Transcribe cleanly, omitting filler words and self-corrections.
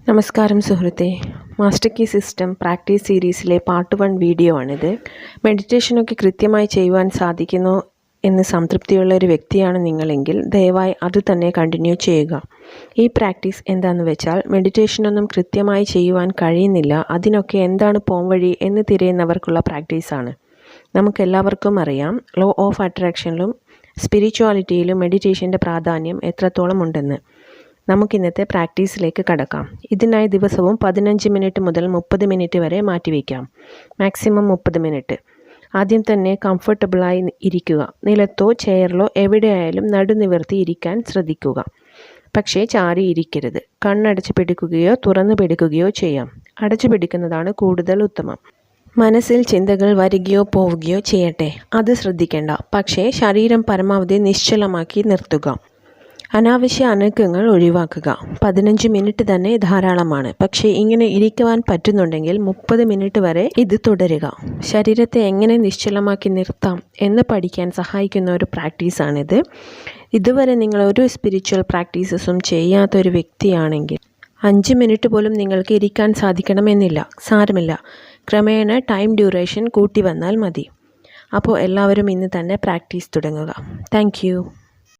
നമസ്കാരം സുഹൃത്തെ. Master key system practice സീരീസിലെ പാർട്ട് 1 വീഡിയോ ആണിത്. മെഡിറ്റേഷനൊക്കെ കൃത്യമായി ചെയ്യുവാൻ സാധിക്കുന്നു എന്ന് സംതൃപ്തിയുള്ള ഒരു വ്യക്തിയാണ് നിങ്ങളെങ്കിൽ ദയവായി അത് തന്നെ കണ്ടിന്യൂ ചെയ്യുക. ഈ പ്രാക്ടീസ് എന്താണെന്ന് വെച്ചാൽ, മെഡിറ്റേഷനൊന്നും കൃത്യമായി ചെയ്യുവാൻ കഴിയുന്നില്ല, അതിനൊക്കെ എന്താണ് പോംവഴി എന്ന് തിരയുന്നവർക്കുള്ള പ്രാക്ടീസാണ്. നമുക്കെല്ലാവർക്കും അറിയാം, ലോ ഓഫ് അട്രാക്ഷനിലും സ്പിരിച്വാലിറ്റിയിലും മെഡിറ്റേഷൻ്റെ പ്രാധാന്യം എത്രത്തോളം ഉണ്ടെന്ന്. നമുക്കിന്നത്തെ പ്രാക്ടീസിലേക്ക് കടക്കാം. ഇതിനായി ദിവസവും 15 മിനിറ്റ് മുതൽ 30 മിനിറ്റ് വരെ മാറ്റിവെക്കാം. Maximum 30 minute. ആദ്യം തന്നെ കംഫർട്ടബിളായി ഇരിക്കുക. നിലത്തോ ചെയറിലോ എവിടെയായാലും നടുനിവർത്തി ഇരിക്കാൻ ശ്രദ്ധിക്കുക. പക്ഷേ ചാരി ഇരിക്കരുത്. കണ്ണടച്ച് പിടിക്കുകയോ തുറന്നു പിടിക്കുകയോ ചെയ്യാം. അടച്ചു പിടിക്കുന്നതാണ് കൂടുതൽ ഉത്തമം. മനസ്സിൽ ചിന്തകൾ വരികയോ പോവുകയോ ചെയ്യട്ടെ, അത് ശ്രദ്ധിക്കേണ്ട. പക്ഷേ ശരീരം പരമാവധി നിശ്ചലമാക്കി നിർത്തുക. അനാവശ്യ അനക്കങ്ങൾ ഒഴിവാക്കുക. 15 മിനിറ്റ് തന്നെ ധാരാളമാണ്. പക്ഷേ ഇങ്ങനെ ഇരിക്കുവാൻ പറ്റുന്നുണ്ടെങ്കിൽ 30 മിനിറ്റ് വരെ ഇത് തുടരുക. ശരീരത്തെ എങ്ങനെ നിശ്ചലമാക്കി നിർത്താം എന്ന് പഠിക്കാൻ സഹായിക്കുന്ന ഒരു പ്രാക്ടീസാണിത്. ഇതുവരെ നിങ്ങൾ ഒരു സ്പിരിച്വൽ പ്രാക്ടീസസും ചെയ്യാത്ത ഒരു വ്യക്തിയാണെങ്കിൽ 5 മിനിറ്റ് പോലും നിങ്ങൾക്ക് ഇരിക്കാൻ സാധിക്കണമെന്നില്ല. സാരമില്ല, ക്രമേണ ടൈം ഡ്യൂറേഷൻ കൂട്ടി വന്നാൽ മതി. അപ്പോൾ എല്ലാവരും ഇന്ന് തന്നെ പ്രാക്ടീസ് തുടങ്ങുക. താങ്ക്